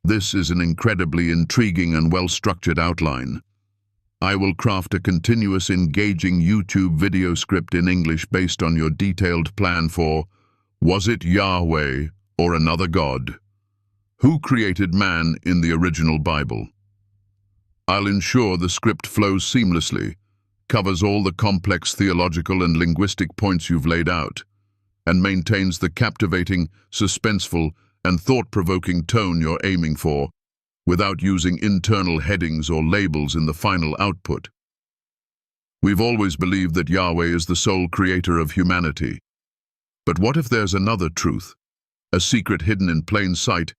This is an incredibly intriguing and well-structured outline. I will craft a continuous, engaging YouTube video script in English based on your detailed plan for Was it Yahweh or another God? Who created man in the original Bible? I'll ensure the script flows seamlessly, covers all the complex theological and linguistic points you've laid out, and maintains the captivating, suspenseful, and thought-provoking tone you're aiming for, without using internal headings or labels in the final output. We've always believed that Yahweh is the sole creator of humanity. But what if there's another truth, a secret hidden in plain sight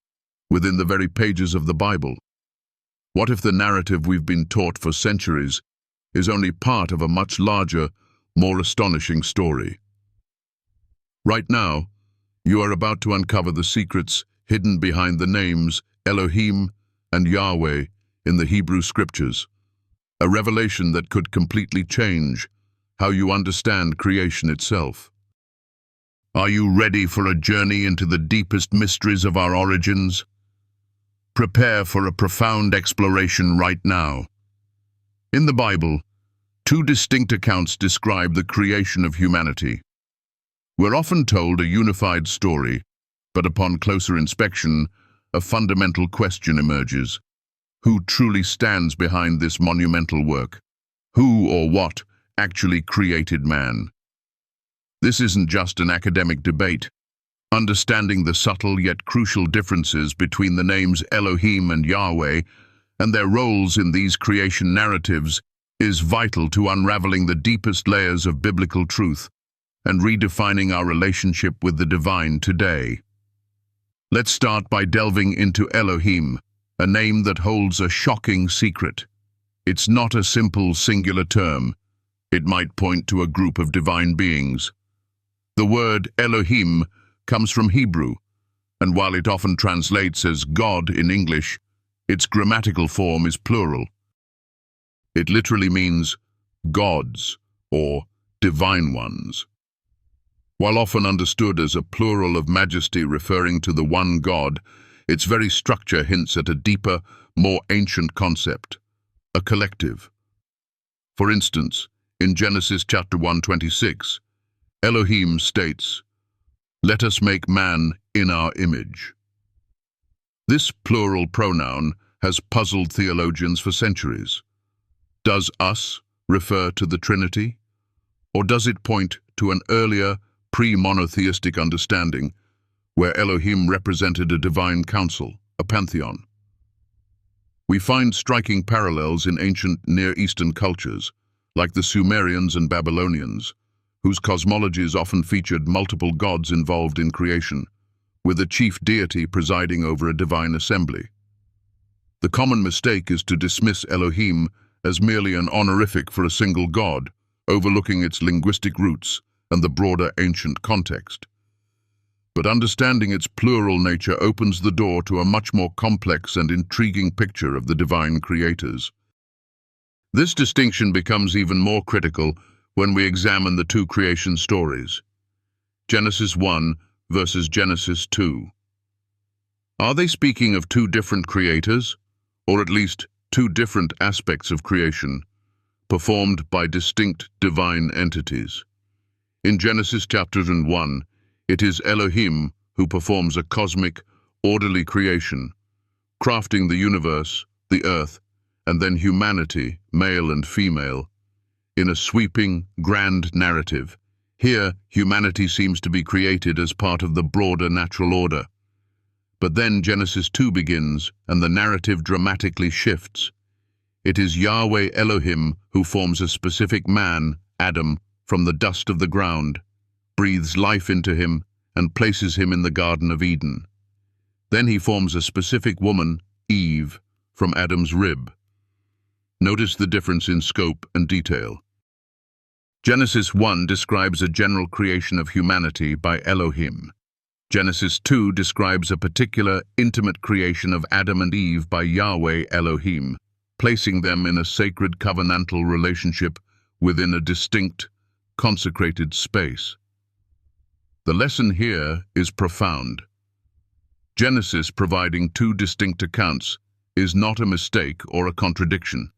within the very pages of the Bible? What if the narrative we've been taught for centuries is only part of a much larger, more astonishing story? Right now, you are about to uncover the secrets hidden behind the names Elohim and Yahweh in the Hebrew Scriptures, a revelation that could completely change how you understand creation itself. Are you ready for a journey into the deepest mysteries of our origins? Prepare for a profound exploration right now. In the Bible, two distinct accounts describe the creation of humanity. We're often told a unified story, but upon closer inspection, a fundamental question emerges. Who truly stands behind this monumental work? Who or what actually created man? This isn't just an academic debate. Understanding the subtle yet crucial differences between the names Elohim and Yahweh and their roles in these creation narratives is vital to unraveling the deepest layers of biblical truth and redefining our relationship with the divine today. Let's start by delving into Elohim, a name that holds a shocking secret. It's not a simple singular term. It might point to a group of divine beings. The word Elohim comes from Hebrew, and while it often translates as God in English, its grammatical form is plural. It literally means gods or divine ones. While often understood as a plural of majesty referring to the one God, its very structure hints at a deeper, more ancient concept, a collective. For instance, in Genesis chapter 1:26, Elohim states, "Let us make man in our image." This plural pronoun has puzzled theologians for centuries. Does us refer to the Trinity? Or does it point to an earlier, pre-monotheistic understanding where Elohim represented a divine council, a pantheon? We find striking parallels in ancient Near Eastern cultures, like the Sumerians and Babylonians, whose cosmologies often featured multiple gods involved in creation, with a chief deity presiding over a divine assembly. The common mistake is to dismiss Elohim as merely an honorific for a single god, overlooking its linguistic roots and the broader ancient context. But understanding its plural nature opens the door to a much more complex and intriguing picture of the divine creators. This distinction becomes even more critical when we examine the two creation stories, Genesis 1 versus Genesis 2. Are they speaking of two different creators, or at least two different aspects of creation, performed by distinct divine entities? In Genesis chapter 1, it is Elohim who performs a cosmic, orderly creation, crafting the universe, the earth, and then humanity, male and female, in a sweeping, grand narrative. Here, humanity seems to be created as part of the broader natural order. But then Genesis 2 begins, and the narrative dramatically shifts. It is Yahweh Elohim who forms a specific man, Adam, from the dust of the ground, breathes life into him, and places him in the Garden of Eden. Then he forms a specific woman, Eve, from Adam's rib. Notice the difference in scope and detail. Genesis 1 describes a general creation of humanity by Elohim. Genesis 2 describes a particular, intimate creation of Adam and Eve by Yahweh Elohim, placing them in a sacred covenantal relationship within a distinct, consecrated space. The lesson here is profound. Genesis providing two distinct accounts is not a mistake or a contradiction.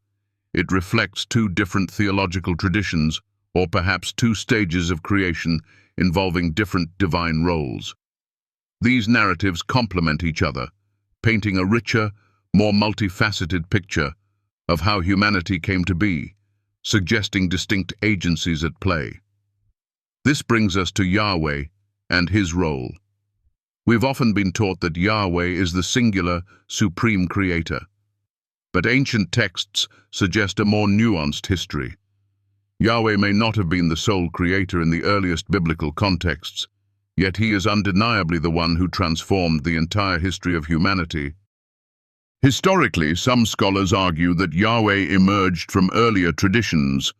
It reflects two different theological traditions, or perhaps two stages of creation involving different divine roles. These narratives complement each other, painting a richer, more multifaceted picture of how humanity came to be, suggesting distinct agencies at play. This brings us to Yahweh and his role. We've often been taught that Yahweh is the singular, supreme creator. But ancient texts suggest a more nuanced history. Yahweh may not have been the sole creator in the earliest biblical contexts, yet he is undeniably the one who transformed the entire history of humanity. Historically, some scholars argue that Yahweh emerged from earlier traditions,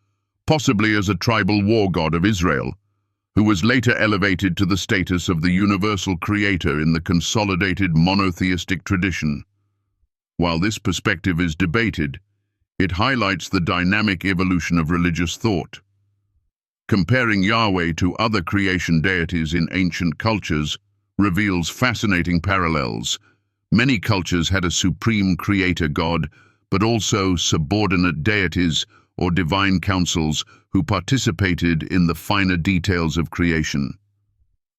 possibly as a tribal war god of Israel, who was later elevated to the status of the universal creator in the consolidated monotheistic tradition. While this perspective is debated, it highlights the dynamic evolution of religious thought. Comparing Yahweh to other creation deities in ancient cultures reveals fascinating parallels. Many cultures had a supreme creator god, but also subordinate deities or divine councils who participated in the finer details of creation.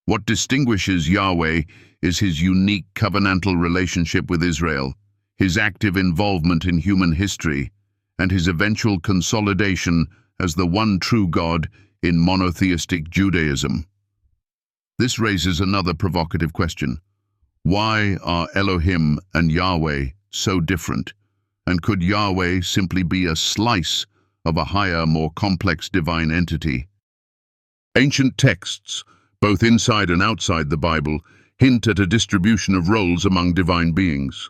What distinguishes Yahweh is his unique covenantal relationship with Israel, his active involvement in human history, and his eventual consolidation as the one true God in monotheistic Judaism. This raises another provocative question. Why are Elohim and Yahweh so different? And could Yahweh simply be a slice of a higher, more complex divine entity? Ancient texts, both inside and outside the Bible, hint at a distribution of roles among divine beings.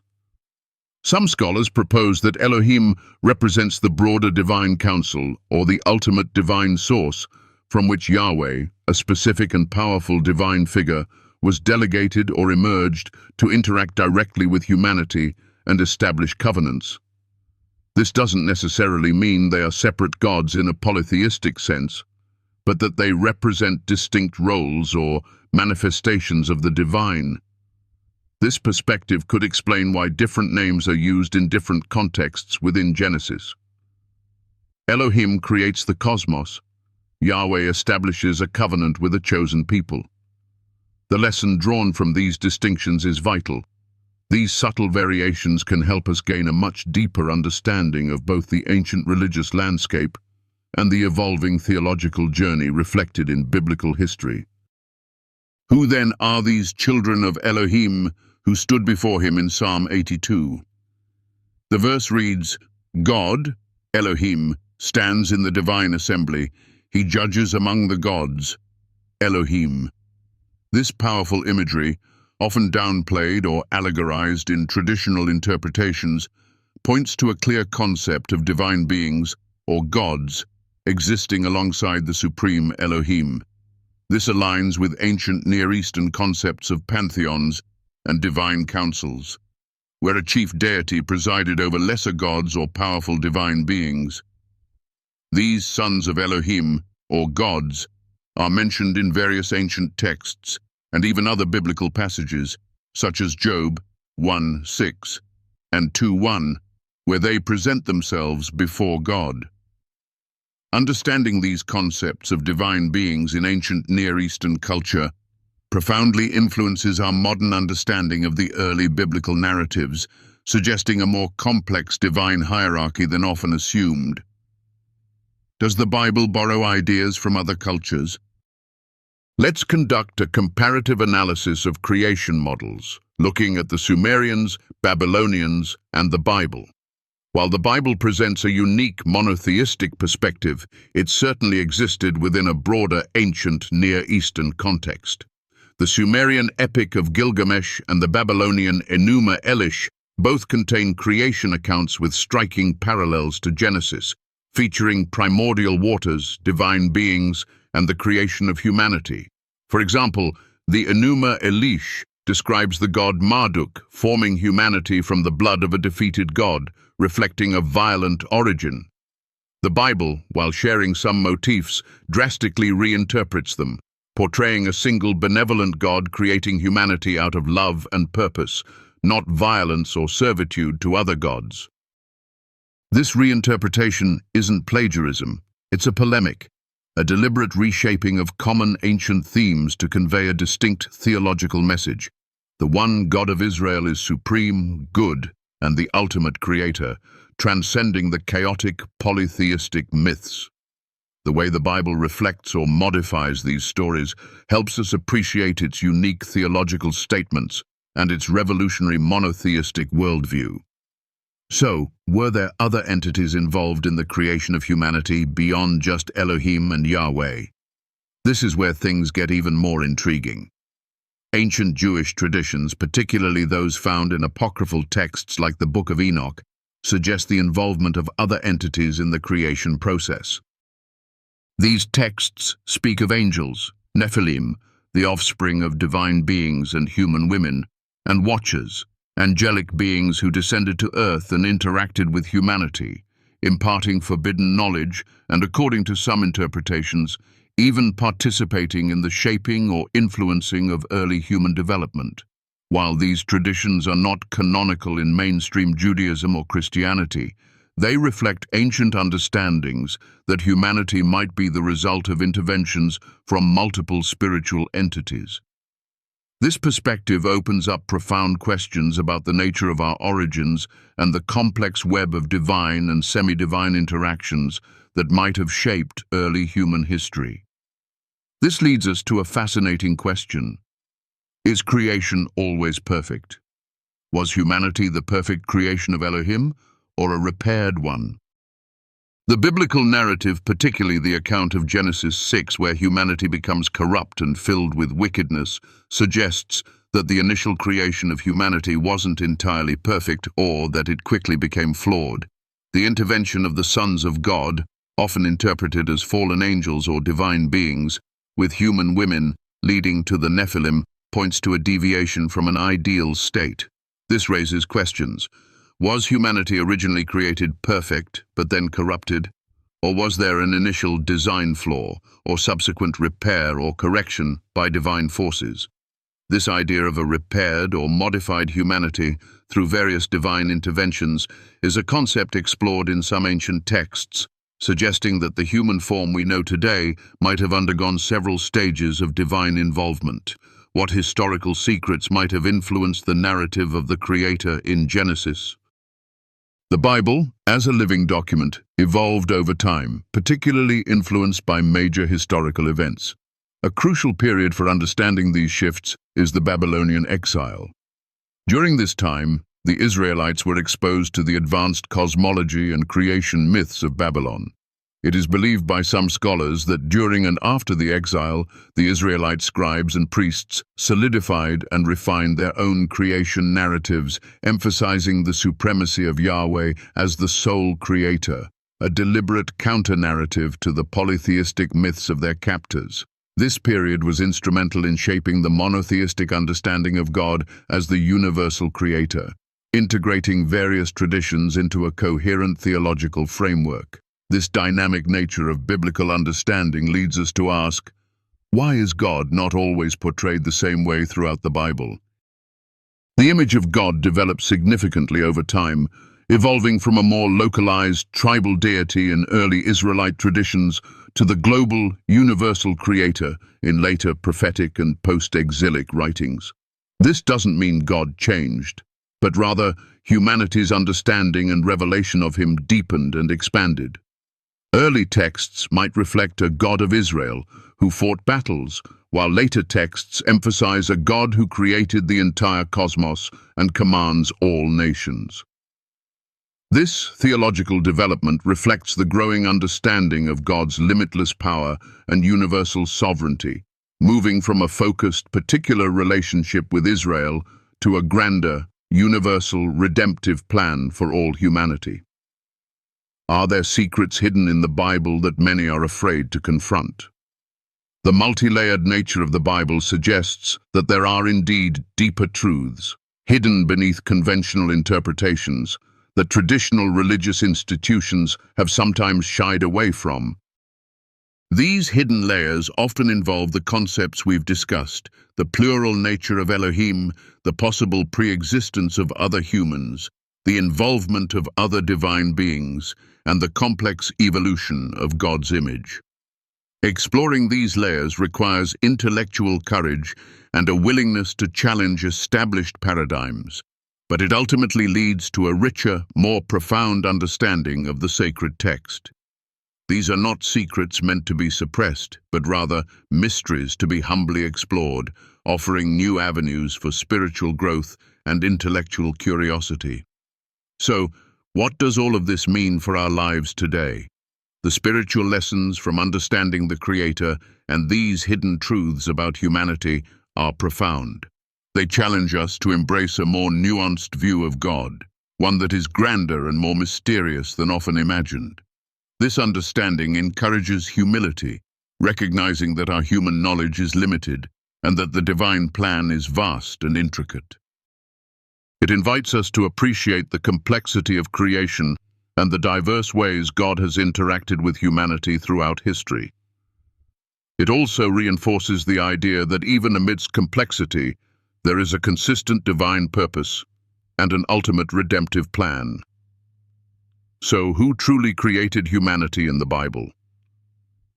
Some scholars propose that Elohim represents the broader divine council, or the ultimate divine source, from which Yahweh, a specific and powerful divine figure, was delegated or emerged to interact directly with humanity and establish covenants. This doesn't necessarily mean they are separate gods in a polytheistic sense, but that they represent distinct roles or manifestations of the divine. This perspective could explain why different names are used in different contexts within Genesis. Elohim creates the cosmos. Yahweh establishes a covenant with a chosen people. The lesson drawn from these distinctions is vital. These subtle variations can help us gain a much deeper understanding of both the ancient religious landscape and the evolving theological journey reflected in biblical history. Who then are these children of Elohim who stood before him in Psalm 82? The verse reads, God, Elohim, stands in the divine assembly. He judges among the gods, Elohim. This powerful imagery, often downplayed or allegorized in traditional interpretations, points to a clear concept of divine beings, or gods, existing alongside the supreme Elohim. This aligns with ancient Near Eastern concepts of pantheons and divine councils, where a chief deity presided over lesser gods or powerful divine beings. These sons of Elohim, or gods, are mentioned in various ancient texts and even other biblical passages, such as Job 1:6 and 2:1, where they present themselves before God. Understanding these concepts of divine beings in ancient Near Eastern culture profoundly influences our modern understanding of the early biblical narratives, suggesting a more complex divine hierarchy than often assumed. Does the Bible borrow ideas from other cultures? Let's conduct a comparative analysis of creation models, looking at the Sumerians, Babylonians, and the Bible. While the Bible presents a unique monotheistic perspective, it certainly existed within a broader ancient Near Eastern context. The Sumerian epic of Gilgamesh and the Babylonian Enuma Elish both contain creation accounts with striking parallels to Genesis, featuring primordial waters, divine beings, and the creation of humanity. For example, the Enuma Elish describes the god Marduk forming humanity from the blood of a defeated god, reflecting a violent origin. The Bible, while sharing some motifs, drastically reinterprets them, portraying a single benevolent God creating humanity out of love and purpose, not violence or servitude to other gods. This reinterpretation isn't plagiarism, it's a polemic, a deliberate reshaping of common ancient themes to convey a distinct theological message. The one God of Israel is supreme, good, and the ultimate creator, transcending the chaotic polytheistic myths. The way the Bible reflects or modifies these stories helps us appreciate its unique theological statements and its revolutionary monotheistic worldview. So, were there other entities involved in the creation of humanity beyond just Elohim and Yahweh? This is where things get even more intriguing. Ancient Jewish traditions, particularly those found in apocryphal texts like the Book of Enoch, suggest the involvement of other entities in the creation process. These texts speak of angels, Nephilim, the offspring of divine beings and human women, and watchers, angelic beings who descended to earth and interacted with humanity, imparting forbidden knowledge and, according to some interpretations, even participating in the shaping or influencing of early human development. While these traditions are not canonical in mainstream Judaism or Christianity, they reflect ancient understandings that humanity might be the result of interventions from multiple spiritual entities. This perspective opens up profound questions about the nature of our origins and the complex web of divine and semi-divine interactions that might have shaped early human history. This leads us to a fascinating question. Is creation always perfect? Was humanity the perfect creation of Elohim, or a repaired one? The biblical narrative, particularly the account of Genesis 6, where humanity becomes corrupt and filled with wickedness, suggests that the initial creation of humanity wasn't entirely perfect or that it quickly became flawed. The intervention of the sons of God, often interpreted as fallen angels or divine beings, with human women leading to the Nephilim, points to a deviation from an ideal state. This raises questions. Was humanity originally created perfect, but then corrupted? Or was there an initial design flaw, or subsequent repair or correction by divine forces? This idea of a repaired or modified humanity through various divine interventions is a concept explored in some ancient texts, suggesting that the human form we know today might have undergone several stages of divine involvement. What historical secrets might have influenced the narrative of the Creator in Genesis? The Bible, as a living document, evolved over time, particularly influenced by major historical events. A crucial period for understanding these shifts is the Babylonian exile. During this time, the Israelites were exposed to the advanced cosmology and creation myths of Babylon. It is believed by some scholars that during and after the exile, the Israelite scribes and priests solidified and refined their own creation narratives, emphasizing the supremacy of Yahweh as the sole creator, a deliberate counter-narrative to the polytheistic myths of their captors. This period was instrumental in shaping the monotheistic understanding of God as the universal creator, integrating various traditions into a coherent theological framework. This dynamic nature of biblical understanding leads us to ask, why is God not always portrayed the same way throughout the Bible? The image of God developed significantly over time, evolving from a more localized tribal deity in early Israelite traditions to the global, universal creator in later prophetic and post-exilic writings. This doesn't mean God changed, but rather humanity's understanding and revelation of him deepened and expanded. Early texts might reflect a God of Israel who fought battles, while later texts emphasize a God who created the entire cosmos and commands all nations. This theological development reflects the growing understanding of God's limitless power and universal sovereignty, moving from a focused, particular relationship with Israel to a grander, universal, redemptive plan for all humanity. Are there secrets hidden in the Bible that many are afraid to confront? The multi-layered nature of the Bible suggests that there are indeed deeper truths, hidden beneath conventional interpretations, that traditional religious institutions have sometimes shied away from. These hidden layers often involve the concepts we've discussed, the plural nature of Elohim, the possible pre-existence of other humans, the involvement of other divine beings, and the complex evolution of God's image. Exploring these layers requires intellectual courage and a willingness to challenge established paradigms, but it ultimately leads to a richer, more profound understanding of the sacred text. These are not secrets meant to be suppressed, but rather mysteries to be humbly explored, offering new avenues for spiritual growth and intellectual curiosity. So, what does all of this mean for our lives today? The spiritual lessons from understanding the Creator and these hidden truths about humanity are profound. They challenge us to embrace a more nuanced view of God, one that is grander and more mysterious than often imagined. This understanding encourages humility, recognizing that our human knowledge is limited and that the divine plan is vast and intricate. It invites us to appreciate the complexity of creation and the diverse ways God has interacted with humanity throughout history. It also reinforces the idea that even amidst complexity, there is a consistent divine purpose and an ultimate redemptive plan. So, who truly created humanity in the Bible?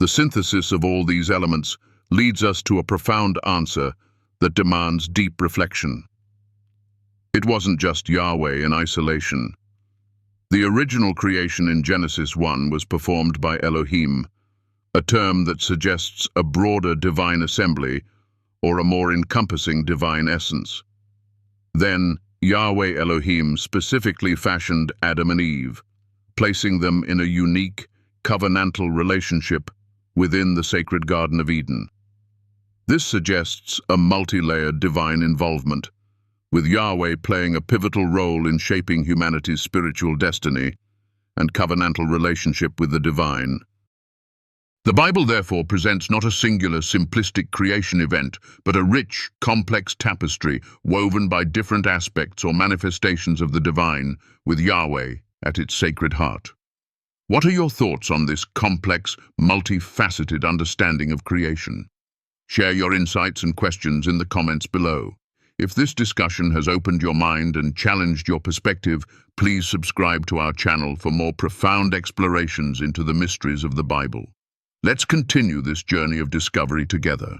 The synthesis of all these elements leads us to a profound answer that demands deep reflection. It wasn't just Yahweh in isolation. The original creation in Genesis 1 was performed by Elohim, a term that suggests a broader divine assembly or a more encompassing divine essence. Then, Yahweh Elohim specifically fashioned Adam and Eve, placing them in a unique, covenantal relationship within the sacred Garden of Eden. This suggests a multi-layered divine involvement, with Yahweh playing a pivotal role in shaping humanity's spiritual destiny and covenantal relationship with the divine. The Bible therefore presents not a singular, simplistic creation event, but a rich, complex tapestry woven by different aspects or manifestations of the divine, with Yahweh at its sacred heart. What are your thoughts on this complex, multifaceted understanding of creation? Share your insights and questions in the comments below. If this discussion has opened your mind and challenged your perspective, please subscribe to our channel for more profound explorations into the mysteries of the Bible. Let's continue this journey of discovery together.